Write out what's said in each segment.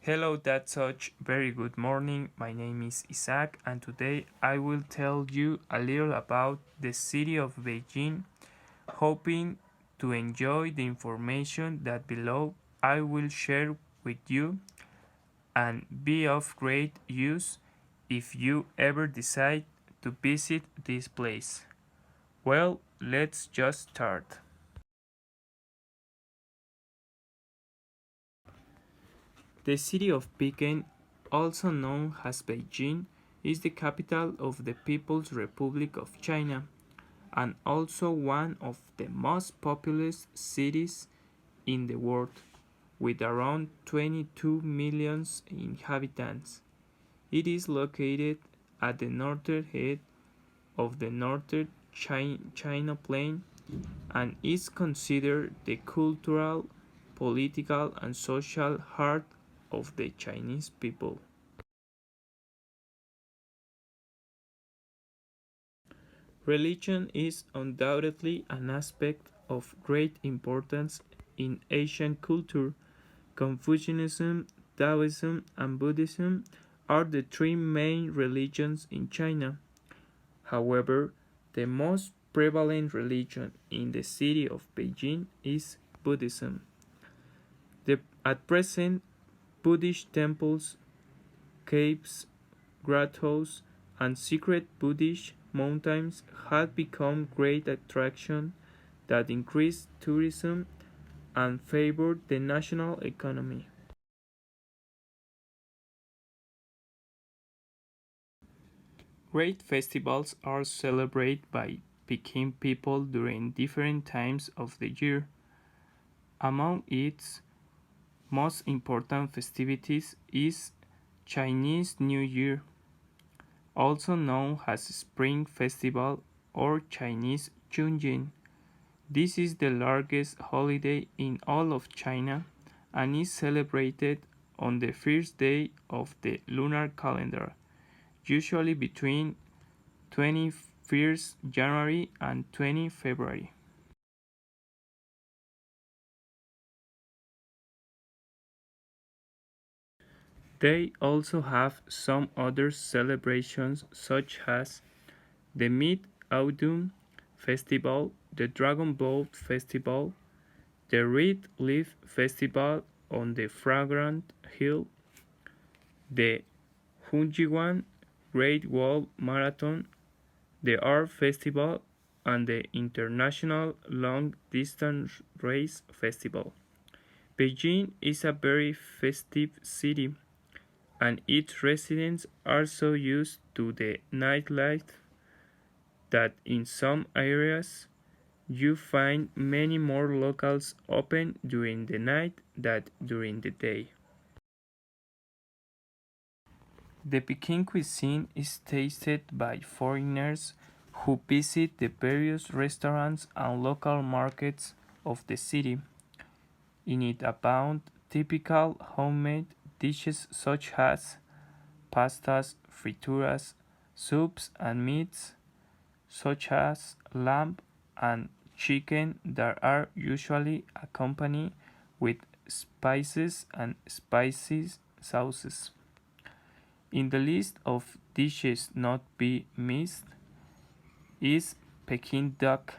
Hello, that's such very good morning. My name is Isaac, and today I will tell you a little about the city of Beijing, hoping to enjoy the information that below I will share with you and be of great use if you ever decide to visit this place. Well, let's just start. The city of Peking, also known as Beijing, is the capital of the People's Republic of China and also one of the most populous cities in the world, with around 22 million inhabitants. It is located at the northern head of the northern China Plain and is considered the cultural, political, and social heart of the Chinese people. Religion is undoubtedly an aspect of great importance in Asian culture. Confucianism, Taoism, and Buddhism are the three main religions in China. However, the most prevalent religion in the city of Beijing is Buddhism. At present, Buddhist temples, caves, grottos, and secret Buddhist mountains have become great attractions that increase tourism and favor the national economy. Great festivals are celebrated by Peking people during different times of the year. Among its most important festivities is Chinese New Year, also known as Spring Festival or Chinese Chunjin. This is the largest holiday in all of China and is celebrated on the first day of the lunar calendar, usually between 21st January and 20 February. They also have some other celebrations such as the Mid-Autumn Festival, the Dragon Boat Festival, the Red Leaf Festival on the Fragrant Hill, the Hunjiwan Great Wall Marathon, the Art Festival, and the International Long Distance Race Festival. Beijing is a very festive city, and its residents are so used to the nightlife that in some areas you find many more locals open during the night than during the day. The Peking cuisine is tasted by foreigners who visit the various restaurants and local markets of the city. In it abound typical homemade dishes such as pastas, frituras, soups, and meats such as lamb and chicken that are usually accompanied with spices and spicy sauces. In the list of dishes not be missed is Peking duck,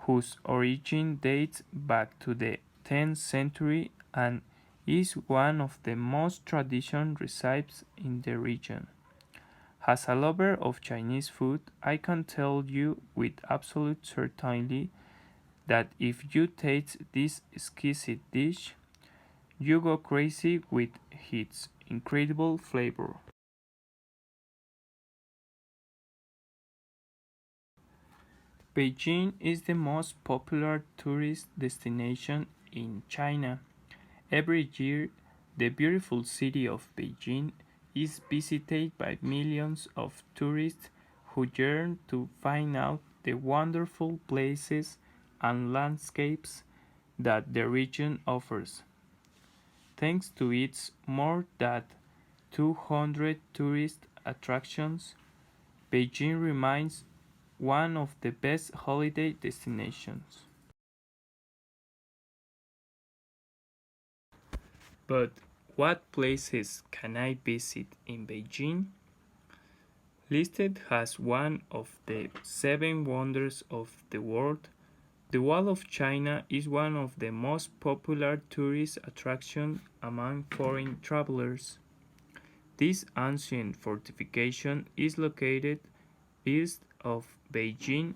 whose origin dates back to the 10th century and is one of the most traditional recipes in the region. As a lover of Chinese food, I can tell you with absolute certainty that if you taste this exquisite dish, you go crazy with its incredible flavor. Beijing is the most popular tourist destination in China. Every year, the beautiful city of Beijing is visited by millions of tourists who yearn to find out the wonderful places and landscapes that the region offers. Thanks to its more than 200 tourist attractions, Beijing remains one of the best holiday destinations. But What places can I visit in Beijing? Listed as one of the seven wonders of the world, the Wall of China is one of the most popular tourist attractions among foreign travelers. This ancient fortification is located east of Beijing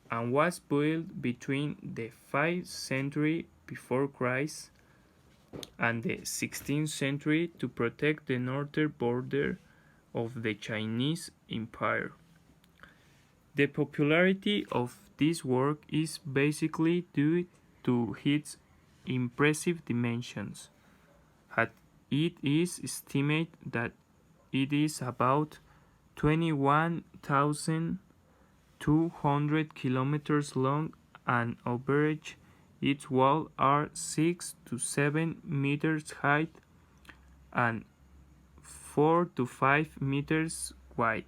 and was built between the 5th century before Christ and the 16th century to protect the northern border of the Chinese Empire. The popularity of this work is basically due to its impressive dimensions. It is estimated that it is about 21,200 kilometers long and average its walls are 6 to 7 meters high and 4 to 5 meters wide.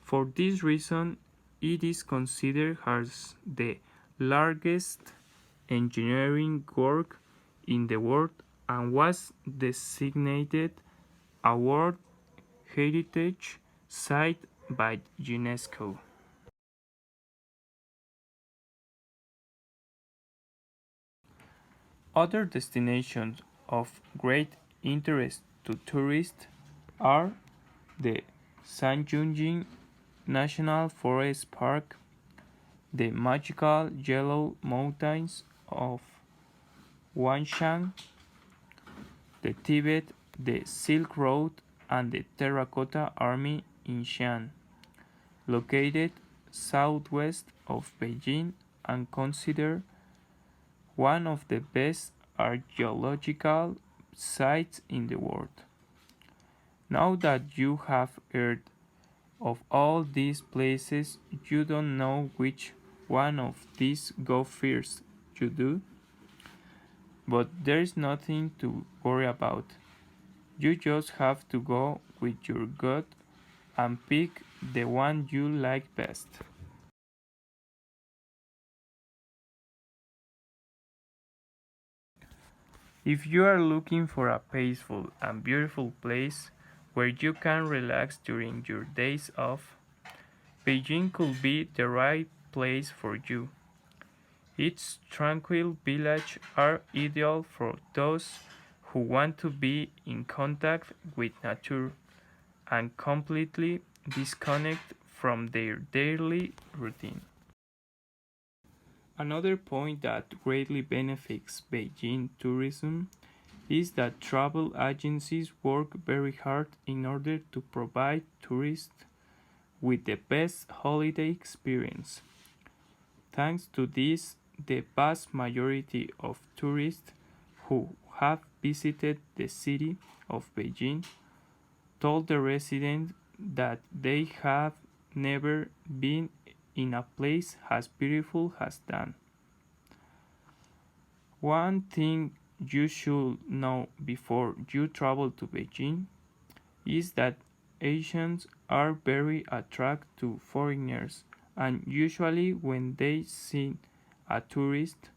For this reason, it is considered as the largest engineering work in the world and was designated a World Heritage Site by UNESCO. Other destinations of great interest to tourists are the Sanyunjin National Forest Park, the magical yellow mountains of Wanshan, the Tibet, the Silk Road, and the Terracotta Army in Xi'an, located southwest of Beijing and considered one of the best archaeological sites in the world. Now that you have heard of all these places, you don't know which one of these go first, you do? But there's nothing to worry about. You just have to go with your gut and pick the one you like best. If you are looking for a peaceful and beautiful place where you can relax during your days off, Beijing could be the right place for you. Its tranquil villages are ideal for those who want to be in contact with nature and completely disconnect from their daily routine. Another point that greatly benefits Beijing tourism is that travel agencies work very hard in order to provide tourists with the best holiday experience. Thanks to this, the vast majority of tourists who have visited the city of Beijing told the residents that they have never been in a place as beautiful as that. One thing you should know before you travel to Beijing is that Asians are very attracted to foreigners, and usually when they see a tourist,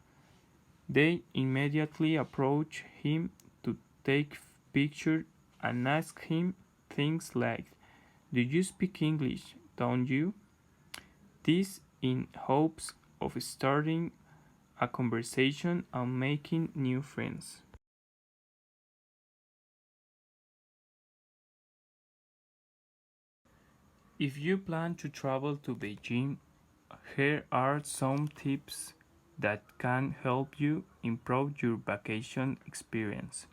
they immediately approach him to take pictures and ask him things like, "Do you speak English, don't you?" This in hopes of starting a conversation and making new friends. If you plan to travel to Beijing, here are some tips that can help you improve your vacation experience.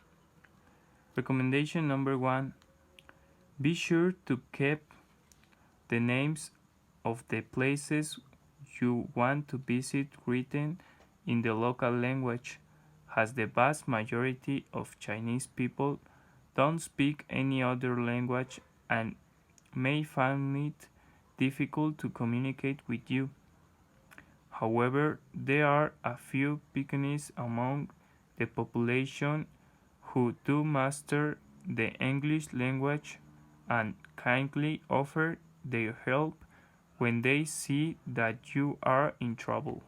Recommendation number one: be sure to keep the names of the places you want to visit written in the local language, as the vast majority of Chinese people don't speak any other language and may find it difficult to communicate with you. However, there are a few Pekinese among the population who do master the English language and kindly offer their help when they see that you are in trouble.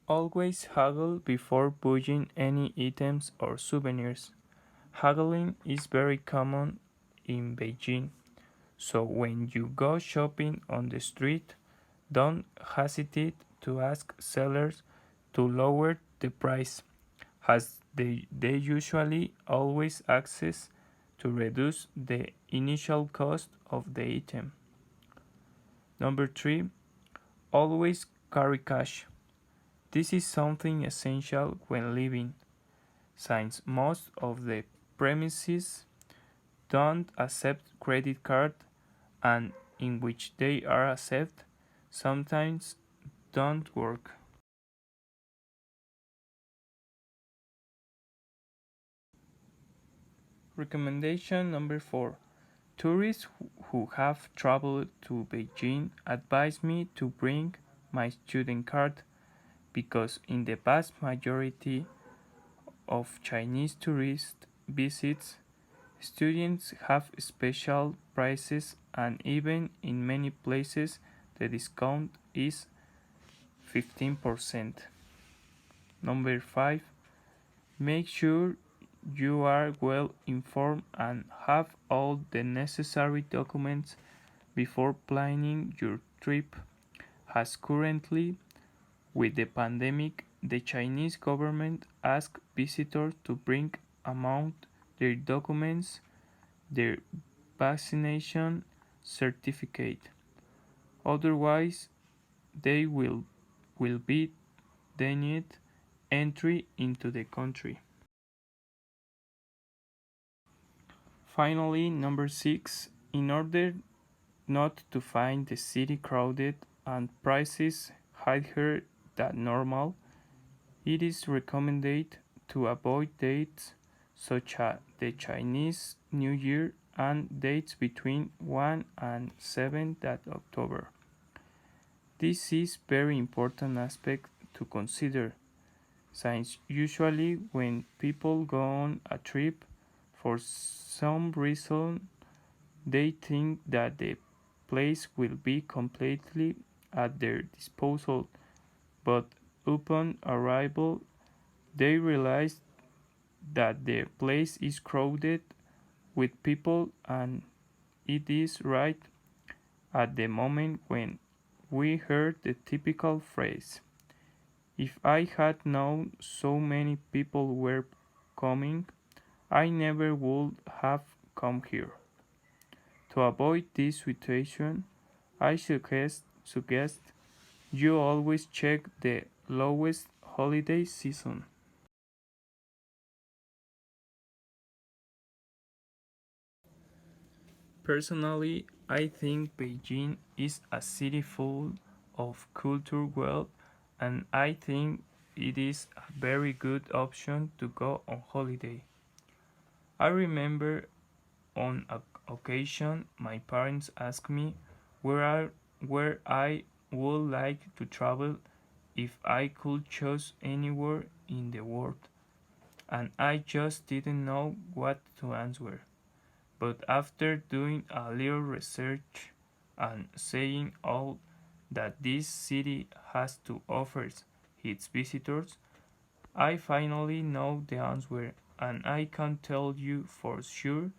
Always haggle before buying any items or souvenirs. Haggling is very common in Beijing, so when you go shopping on the street, don't hesitate to ask sellers to lower the price, as they usually always access to reduce the initial cost of the item. Number 3. Always carry cash. This is something essential when living, since most of the premises don't accept credit card and in which they are accepted sometimes don't work. Recommendation number 4. Tourists who have traveled to Beijing advise me to bring my student card because in the vast majority of Chinese tourist visits, students have special prices and even in many places the discount is 15%. Number 5. Make sure you are well informed and have all the necessary documents before planning your trip, as currently, with the pandemic, the Chinese government asks visitors to bring among their documents their vaccination certificate. Otherwise, they will be denied entry into the country. Finally, number 6, in order not to find the city crowded and prices higher than normal, it is recommended to avoid dates such as the Chinese New Year and dates between 1 and 7 that October. This is very important aspect to consider since usually when people go on a trip for some reason they think that the place will be completely at their disposal, but upon arrival they realize that the place is crowded with people and it is right at the moment when we heard the typical phrase, "If I had known so many people were coming, I never would have come here." To avoid this situation, I suggest you always check the lowest holiday season. Personally, I think Beijing is a city full of culture wealth, and I think it is a very good option to go on holiday. I remember on a occasion my parents asked me where I would like to travel if I could choose anywhere in the world, and I just didn't know what to answer. But after doing a little research and seeing all that this city has to offer its visitors, I finally know the answer, and I can tell you for sure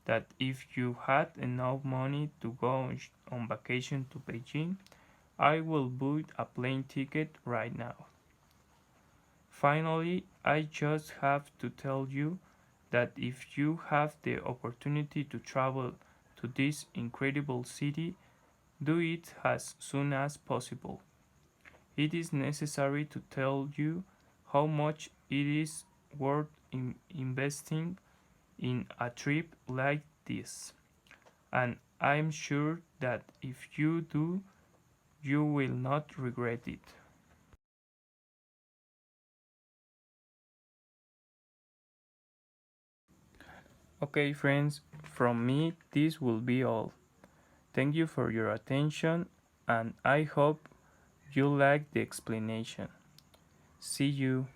that if you had enough money to go on vacation to Beijing, I will book a plane ticket right now. Finally, I just have to tell you that if you have the opportunity to travel to this incredible city, do it as soon as possible. It is necessary to tell you how much it is worth investing in a trip like this. And I'm sure that if you do, you will not regret it. Okay, friends, from me, this will be all. Thank you for your attention, and I hope you like the explanation. See you.